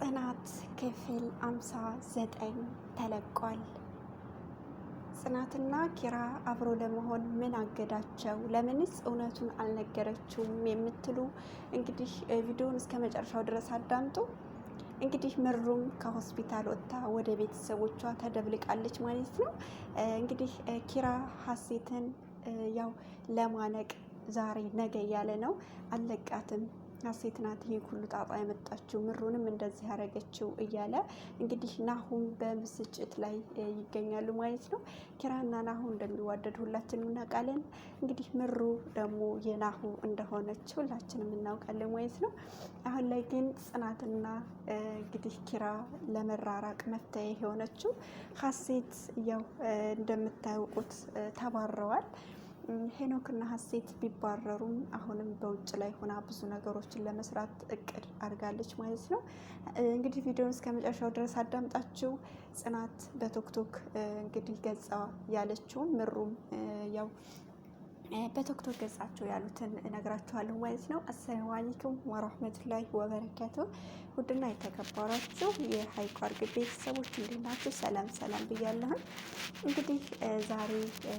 ጽናት ክፍል 59 ተለቋል። ጽናትና ኪራ አብሮ ለመሆን ምን አገዳቸው? ለምንስ እውነቱን አልነገረችውም? የምትሉ እንግዲህ ቪዲዮውን እስከ መጨረሻው ድረስ አዳምጡ። እንግዲህ ምሩም ከሆስፒታል ወጥታ ወደ ቤተሰቦቿ ተደብልቃለች ማለት ነው። እንግዲህ ኪራ ሀሴትን ያው ለማነቅ ዛሬ ነገ እያለ ነው። አልለቃትም፣ ሀሴት ናት ይሄ ሁሉ ጣጣ ያመጣችው፣ ምሩንም እንደዚህ ያደረገችው እያለ እንግዲህ ናሁም በብስጭት ላይ ይገኛሉ ማለት ነው። ኪራና ናሁ እንደሚዋደድ ሁላችንም እናውቃለን። እንግዲህ ምሩ ደግሞ የናሁ እንደሆነች ሁላችንም እናውቃለን ማለት ነው። አሁን ላይ ግን ጽናትና እንግዲህ ኪራ ለመራራቅ መፍትሄ የሆነችው ሀሴት ያው እንደምታውቁት ተባረዋል። ሄኖክና ሀሴት ቢባረሩም አሁንም በውጭ ላይ ሆና ብዙ ነገሮችን ለመስራት እቅድ አድርጋለች ማለት ነው። እንግዲህ ቪዲዮውን እስከ መጨረሻው ድረስ አዳምጣችሁ ጽናት በቶክቶክ እንግዲህ ገጻ ያለችውን ምሩም ያው በቶክቶክ ገጻቸው ያሉትን እነግራችኋለሁ ማለት ነው። አሰላሙ አለይኩም ወራህመቱላሂ ወበረካቱ። ውድና የተከበራችሁ የሀይቋ እርግብ ቤተሰቦች እንዴት ናችሁ? ሰላም ሰላም ብያለሁ። እንግዲህ ዛሬ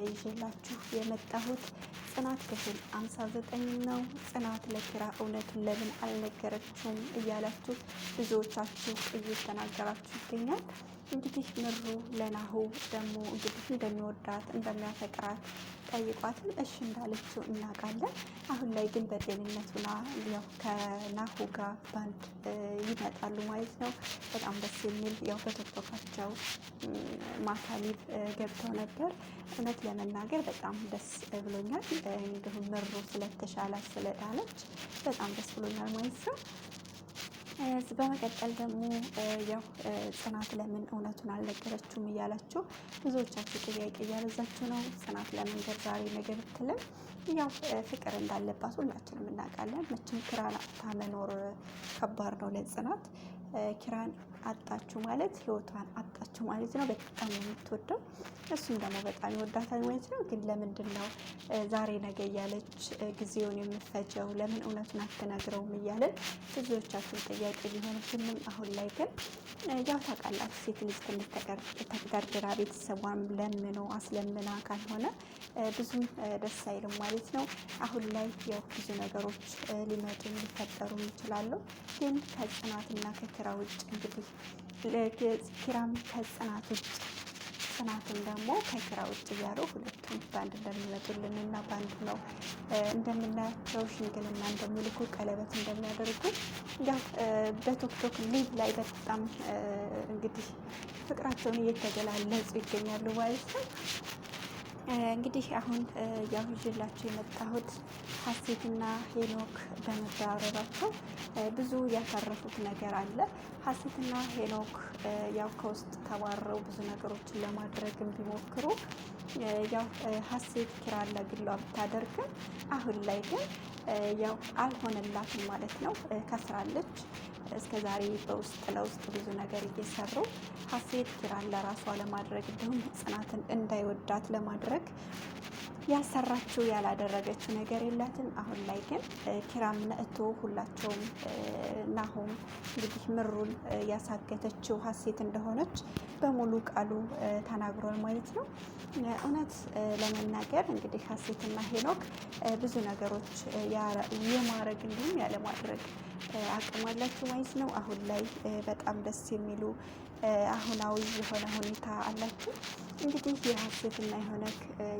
ይዤላችሁ የመጣሁት ጽናት ክፍል 59 ነው። ጽናት ለኪራ እውነቱን ለምን አልነገረችውም እያላችሁ ብዙዎቻችሁ እየተናገራችሁ ይገኛል። እንግዲህ ምሩ ለናሁ ደግሞ እንግዲህ እንደሚወዳት እንደሚያፈቅራት ጠይቋትም እሺ እንዳለችው እናውቃለን። አሁን ላይ ግን በጤንነቱና ያው ከናሁ ጋር ባንድ ይመጣሉ ማለት ነው። በጣም ደስ የሚል ያው በቶክቶካቸው ማሳሊብ ገብተው ነበር። እውነት ለመናገር በጣም ደስ ብሎኛል። እንዲሁም ምሩ ስለተሻላት ስለዳነች በጣም ደስ ብሎኛል ማለት ነው። በመቀጠል ደግሞ ያው ጽናት ለምን እውነቱን አልነገረችውም እያላችሁ ብዙዎቻችሁ ጥያቄ እያበዛችሁ ነው። ጽናት ለመንገድ ዛሬ ነገር ብትልም ያው ፍቅር እንዳለባት ሁላችንም እናውቃለን። መቼም ኪራን አጥታ መኖር ከባድ ነው ለጽናት። ኪራን አጣችሁ ማለት ህይወቷን አጣችሁ ማለት ነው። በጣም ነው የምትወደው፣ እሱም ደግሞ በጣም ይወዳታል ማለት ነው። ግን ለምንድን ነው ዛሬ ነገ እያለች ጊዜውን የምትፈጀው? ለምን እውነቱን አትነግረውም እያለን ብዙዎቻችን ጥያቄ ቢሆንብንም አሁን ላይ ግን ያው ታውቃላችሁ ሴት ልጅ ትንሽ ተግደርድራ ቤተሰቧን ለምኖ አስለምና ካልሆነ ብዙም ደስ አይልም ማለት ነው። አሁን ላይ ያው ብዙ ነገሮች ሊመጡ ሊፈጠሩ ይችላሉ። ግን ከጽናትና ከኪራ ውጭ እንግዲህ ኪራም ከጽናት ውጭ ጽናትም ደግሞ ከኪራ ውጭ እያሉ ሁለቱም በአንድ እንደሚመጡልን እና በአንድ ነው እንደምናያቸው ሽምግልና እንደሚልኩ ቀለበት እንደሚያደርጉ ያው በቶክቶክ ሊቭ ላይ በጣም እንግዲህ ፍቅራቸውን እየተገላለጹ ይገኛሉ ማለት ነው። እንግዲህ አሁን ያው ይዤላችሁ የመጣሁት ሀሴትና ሄኖክ በመደራረባቸው ብዙ ያተረፉት ነገር አለ። ሀሴትና ሄኖክ ያው ከውስጥ ተባረው ብዙ ነገሮችን ለማድረግ ቢሞክሩ ያው ሀሴት ኪራን ለግሏ ብታደርግም አሁን ላይ ግን ያው አልሆነላትም ማለት ነው። ከስራለች እስከ ዛሬ በውስጥ ለውስጥ ብዙ ነገር እየሰሩ ሀሴት ኪራን ለራሷ ለማድረግ እንዲሁም ጽናትን እንዳይወዳት ለማድረግ ያሰራችው ያላደረገችው ነገር የላትም። አሁን ላይ ግን ኪራም ነእቶ ሁላቸውም ናሁም እንግዲህ ምሩን ያሳገተችው ሀሴት እንደሆነች በሙሉ ቃሉ ተናግሯል ማለት ነው። እውነት ለመናገር እንግዲህ ሀሴትና ሄኖክ ብዙ ነገሮች የማድረግ እንዲሁም ያለማድረግ አቅም አላቸው ማለት ነው። አሁን ላይ በጣም ደስ የሚሉ አሁናዊ የሆነ ሁኔታ አላቸው። እንግዲህ የሀሴትና የሆነክ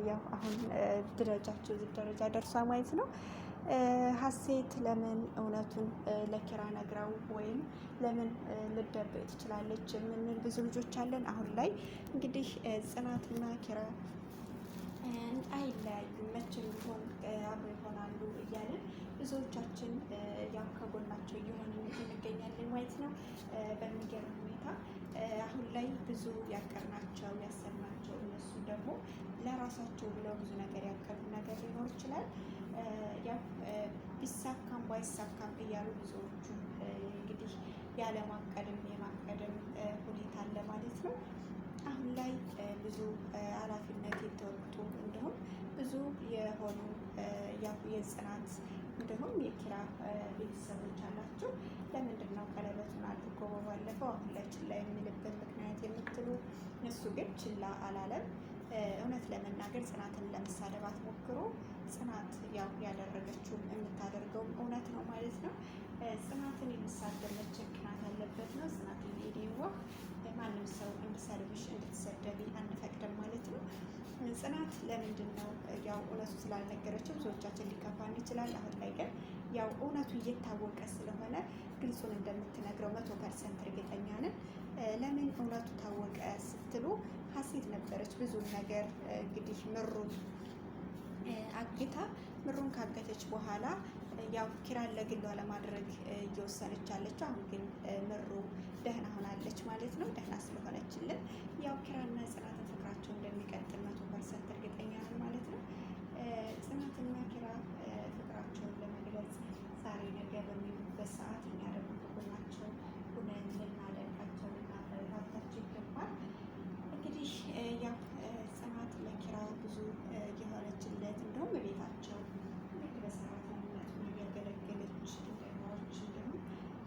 ያው አሁን ደረጃቸው እዚህ ደረጃ ደርሷል ማለት ነው። ሀሴት ለምን እውነቱን ለኪራ ነግራው ወይም ለምን ልደበቅ ትችላለች የምንል ብዙ ልጆች አለን። አሁን ላይ እንግዲህ ጽናትና ኪራ አይለያዩም፣ መቼም ቢሆን አብረው ይሆናሉ እያለን ብዙዎቻችን ያው ከጎናቸው እየሆኑ እንገኛለን ማለት ነው። በሚገርም ሁኔታ አሁን ላይ ብዙ ያቀርናቸው ያሰብናቸው እነሱ ደግሞ ለራሳቸው ብለው ብዙ ነገር ያቀዱ ነገር ሊኖር ይችላል። ያው ቢሳካም ባይሳካም እያሉ ብዙዎቹ እንግዲህ ያለማቀድም የማቀድም ሁኔታ አለ ማለት ነው። አሁን ላይ ብዙ ኃላፊነት የተወጡ እንዲሁም ብዙ የሆኑ የጽናት እንዲሁም የኪራ ቤተሰቦች አላቸው። ለምንድን ነው ቀለበቱን አድርጎ በባለፈው አሁን ላይ ችላ የሚልበት ምክንያት የምትሉ እሱ ግን ችላ አላለም። እውነት ለመናገር ጽናትን ለመሳደብ አትሞክሩ። ጽናት ያው ያደረገችውም የምታደርገውም እውነት ነው ማለት ነው። ጽናትን የሚሳደብ መቼም ቅናት ያለበት ነው። ጽናትን ሄዴዋ ማንም ሰው እንዲሰድብሽ እንድትሰደቢ አንፈቅድም ማለት ነው። ጽናት ለምንድን ነው ያው እውነቱ ስላልነገረችው ብዙዎቻችን ሊከፋን ይችላል። አሁን ላይ ግን ያው እውነቱ እየታወቀ ስለሆነ ግልጹን እንደምትነግረው 100% እርግጠኛ ነን። ለምን እውነቱ ታወቀ ስትሉ ሀሴት ነበረች ብዙ ነገር እንግዲህ ምሩን አግታ ምሩን ካገተች በኋላ ያው ኪራን ለግሏ ለማድረግ እየወሰነች ያለችው። አሁን ግን ምሩ ደህና ሆናለች ማለት ነው። ደህና ስለሆነችልን ያው ኪራና ጽናትን ፍቅራቸው እንደሚቀጥል 100% እርግጠኛ ነን ማለት ነው። ጽናትና ኪራ ፍቅራቸውን ለመግለጽ ዛሬ ነገ በሚሉበት ሰዓት እኛ ደግሞ ከጎናቸው ሁነን ልናደንቃቸው ልናበረታታቸው ይገባል። እንግዲህ ያው ጽናት ለኪራ ብዙ የሆነችለት እንደውም ቤታቸው በሰራተኝነት እያገለገለች እንደኖረች እንዲሁም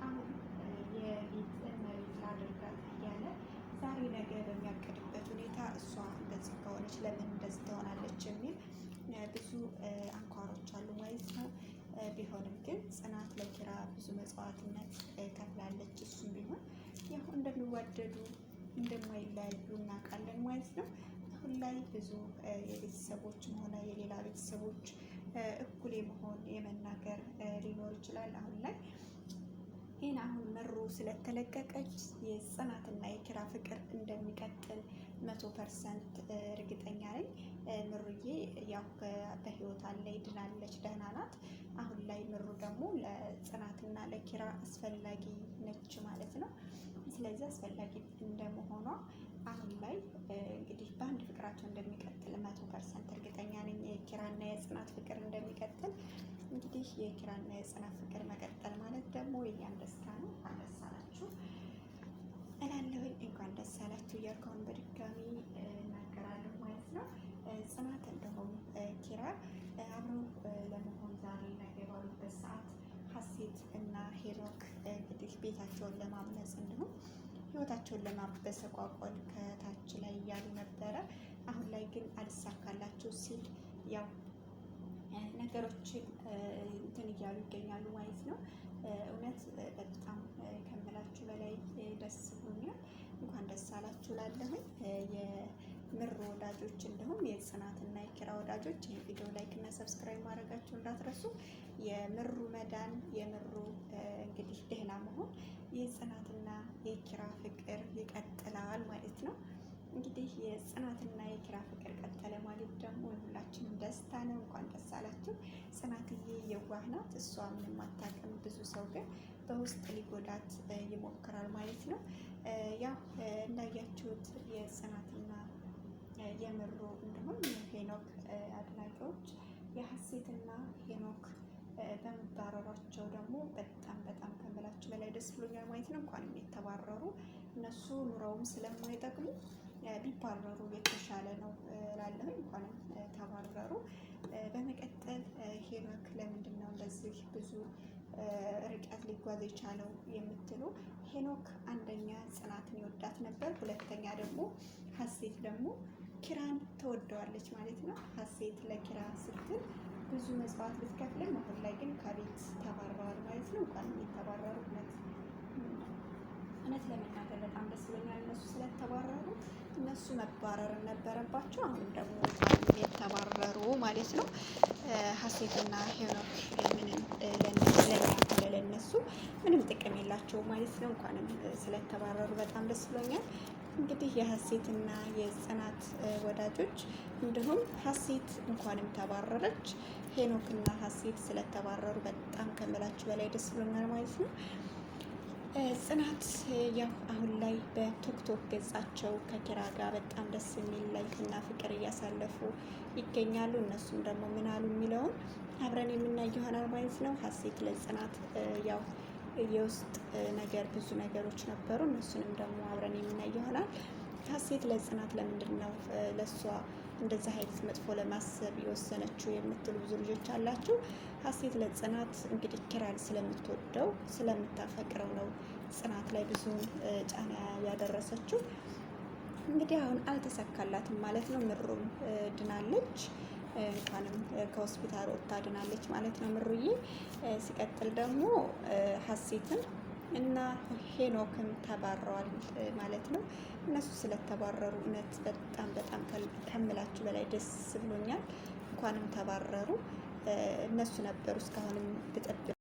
አሁን የቤት እመቤት ላድርጋት እያለ ዛሬ ነገ በሚያቅድበት ሁኔታ እሷ እንደዚህ ከሆነች ለምን እንደዚህ ትሆናለች የሚል ብዙ አንኳሮች አሉ ማለት ነው። ቢሆንም ግን ጽናት ለኪራ ብዙ መስዋዕትነት ከፍላለች። እሱም ቢሆን ያው እንደሚዋደዱ እንደማይለያዩ እናውቃለን ማለት ነው። አሁን ላይ ብዙ የቤተሰቦችም ሆነ የሌላ ቤተሰቦች እኩል የመሆን የመናገር ሊኖር ይችላል። አሁን ላይ ግን አሁን ምሩ ስለተለቀቀች የጽናትና የኪራ ፍቅር እንደሚቀጥል 100% እርግጠኛ ነኝ። ምሩዬ ያው በህይወት አለ ድናለች፣ ደህና ናት። አሁን ላይ ምሩ ደግሞ ለጽናትና ለኪራ አስፈላጊ ነች ማለት ነው። ስለዚህ አስፈላጊ እንደመሆኗ አሁን ላይ እንግዲህ በአንድ ፍቅራቸው እንደሚቀጥል 100% እርግጠኛ ነኝ። የኪራና የጽናት ፍቅር እንደሚቀጥል እንግዲህ የኪራና የጽናት ፍቅር መቀጠል ማለት ደግሞ የኛም ደስታ ነው። እንኳን ደስ አላችሁ እላለሁኝ። እንኳን ደስ አላችሁ እያልኩ በድጋሚ እናገራለሁ ማለት ነው። ጽናት እንደውም ኪራ አብረው ለመሆን ዛሬ ነገ ባሉበት ሰዓት ሀሴት እና ሄኖክ እንግዲህ ቤታቸውን ለማምለጽ እንዲሁም ህይወታቸውን ለማበሰቋቆል ከታች ላይ እያሉ ነበረ። አሁን ላይ ግን አልሳካላቸው ሲል ያው ነገሮችን እንትን እያሉ ይገኛሉ ማለት ነው። እውነት በጣም ከምላችሁ በላይ ደስ ብሎኛል። እንኳን ደስ አላችሁ ላለሁኝ የምሩ ወዳጆች እንዲሁም የጽናትና የኪራ ወዳጆች ይህ ቪዲዮ ላይክ እና ሰብስክራይብ ማድረጋችሁ እንዳትረሱ። የምሩ መዳን የምሩ እንግዲህ ደህና መሆን የጽናትና የኪራ ፍቅር ይቀጥላል ማለት ነው። እንግዲህ የጽናትና የኪራ ፍቅር ቀጠለ ማለት ደግሞ የሁላችንም ደስታ ነው። እንኳን ደስ አላችሁ። ጽናትዬ የዋህ ናት፣ እሷ ምንም አታውቅም። ብዙ ሰው ግን በውስጥ ሊጎዳት ይሞክራል ማለት ነው። ያው እንዳያችሁት የጽናትና የምሩ እንዲሁም የሄኖክ አድናቂዎች የሀሴትና ሄኖክ በመባረሯቸው ደግሞ በጣም ከምላችሁ በላይ ደስ ብሎኛል ማለት ነው። እንኳንም የተባረሩ እነሱ ኑረውም ስለማይጠቅሙ ቢባረሩ የተሻለ ነው እላለሁ። እንኳንም ተባረሩ። በመቀጠል ሄኖክ ለምንድን ነው እንደዚህ ብዙ ርቀት ሊጓዝ የቻለው የምትሉ፣ ሄኖክ አንደኛ ጽናትን ይወዳት ነበር፣ ሁለተኛ ደግሞ ሀሴት ደግሞ ኪራን ትወደዋለች ማለት ነው። ሀሴት ለኪራ ስትል ብዙ መስዋዕት ብትከፍልም አሁን ላይ ግን ከቤት ተባረዋል ማለት ነው። እንኳን የተባረሩ እውነት ለመናገር በጣም ደስ ብሎኛል እነሱ ስለተባረሩ። እነሱ መባረር ነበረባቸው። አሁንም ደግሞ የተባረሩ ማለት ነው። ሀሴትና ሄኖክ ምንም ለእነሱ ምንም ጥቅም የላቸው ማለት ነው። እንኳንም ስለተባረሩ በጣም ደስ ብሎኛል። እንግዲህ የሀሴትና የጽናት ወዳጆች እንዲሁም ሀሴት እንኳንም ተባረረች፣ ሄኖክና ሀሴት ስለተባረሩ በጣም ከምላችሁ በላይ ደስ ብሎኛል ማለት ነው። ጽናት ያው አሁን ላይ በቲክቶክ ገጻቸው ከኪራ ጋር በጣም ደስ የሚል ላይፍና ፍቅር እያሳለፉ ይገኛሉ። እነሱም ደግሞ ምን አሉ የሚለውን አብረን የምናይ ይሆናል ማለት ነው። ሀሴት ለጽናት ያው የውስጥ ነገር ብዙ ነገሮች ነበሩ። እነሱንም ደግሞ አብረን የምናይ ይሆናል። ሀሴት ለጽናት ለምንድን ነው ለእሷ እንደዚህ አይነት መጥፎ ለማሰብ የወሰነችው የምትሉ ብዙ ልጆች አላችሁ። ሀሴት ለጽናት እንግዲህ ኪራን ስለምትወደው ስለምታፈቅረው ነው ጽናት ላይ ብዙውን ጫና ያደረሰችው። እንግዲህ አሁን አልተሳካላትም ማለት ነው። ምሩም ድናለች። እንኳንም ከሆስፒታል ወጥታ ድናለች ማለት ነው ምሩዬ። ሲቀጥል ደግሞ ሀሴትን እና ሄኖክም ተባረዋል ማለት ነው። እነሱ ስለተባረሩ እውነት በጣም በጣም ከምላችሁ በላይ ደስ ብሎኛል። እንኳንም ተባረሩ። እነሱ ነበሩ እስካሁንም ብጥብጥ